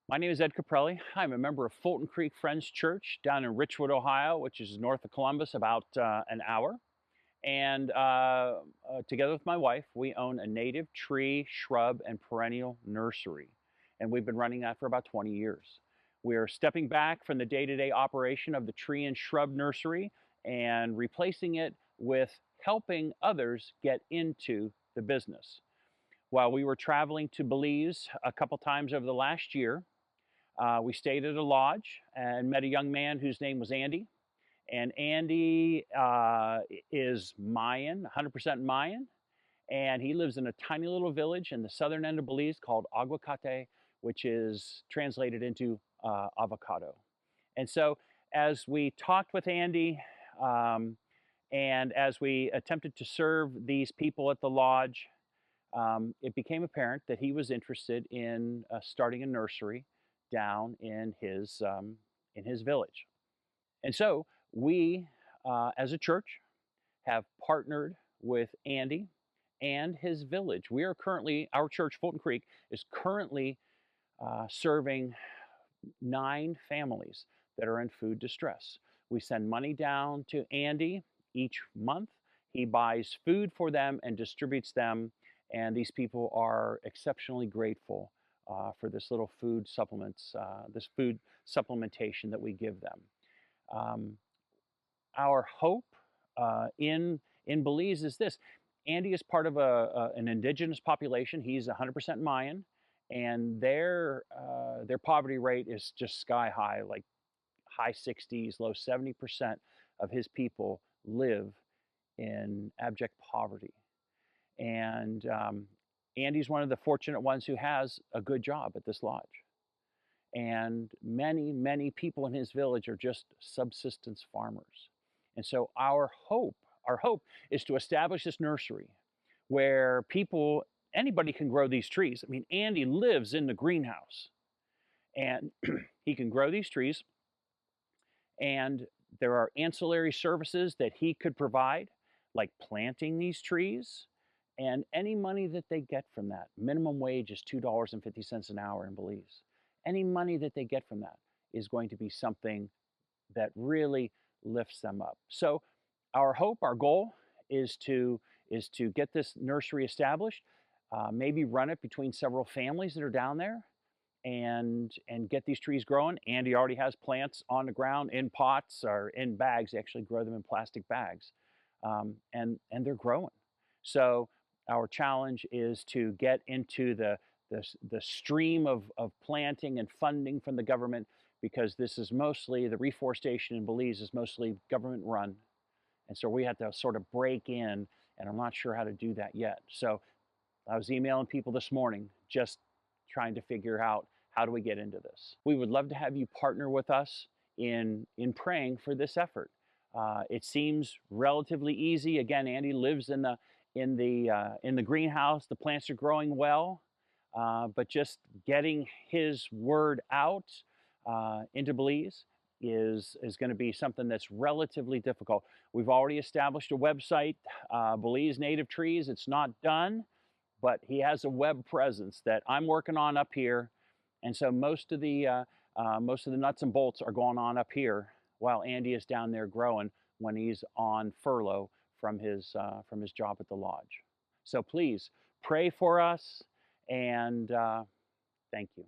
My name is Ed Caprelli. I'm a member of Fulton Creek Friends Church down in Richwood, Ohio, which is north of Columbus, about an hour. And together with my wife, we own a native tree, shrub, and perennial nursery. And we've been running that for about 20 years. We're stepping back from the day to day operation of the tree and shrub nursery and replacing it with helping others get into the business. While we were traveling to Belize a couple times over the last year, we stayed at a lodge and met a young man whose name was Andy. And Andy is Mayan, 100% Mayan. And he lives in a tiny little village in the southern end of Belize called Aguacate, which is translated into avocado. And so, as we talked with Andy um, and as we attempted to serve these people at the lodge, it became apparent that he was interested in starting a nursery down in his village. And so we, as a church, have partnered with Andy and his village. We are currently, our church, Fulton Creek, is currently serving 9 families that are in food distress. We send money down to Andy each month. He buys food for them and distributes them, and these people are exceptionally grateful for this little food supplements, this food supplementation that we give them. Um, our hope in Belize is this: Andy is part of an indigenous population. He's 100% Mayan, and their poverty rate is just sky high, like high 60s, low 70% of his people live in abject poverty. And Andy's one of the fortunate ones who has a good job at this lodge. And many people in his village are just subsistence farmers. And so our hope is to establish this nursery where anybody can grow these trees. I mean, Andy lives in the greenhouse and he can grow these trees, and there are ancillary services that he could provide, like planting these trees. And any money that they get from that, minimum wage is $2.50 an hour in Belize. Any money that they get from that is going to be something that really lifts them up. So our hope, our goal is to get this nursery established, maybe run it between several families that are down there, and get these trees growing. Andy already has plants on the ground in pots or in bags. They actually grow them in plastic bags, and they're growing. So our challenge is to get into the stream of planting and funding from the government, because this is mostly, the reforestation in Belize is mostly government run. And so we have to sort of break in, and I'm not sure how to do that yet. So I was emailing people this morning, just trying to figure out, how do we get into this? We would love to have you partner with us in praying for this effort. It seems relatively easy. Again, Andy lives in the greenhouse. The plants are growing well, but just getting his word out into Belize is going to be something that's relatively difficult. We've already established a website, Belize Native Trees. It's not done, but he has a web presence that I'm working on up here, and so most of the nuts and bolts are going on up here while Andy is down there growing when he's on furlough from his job at the lodge. So please pray for us, and thank you.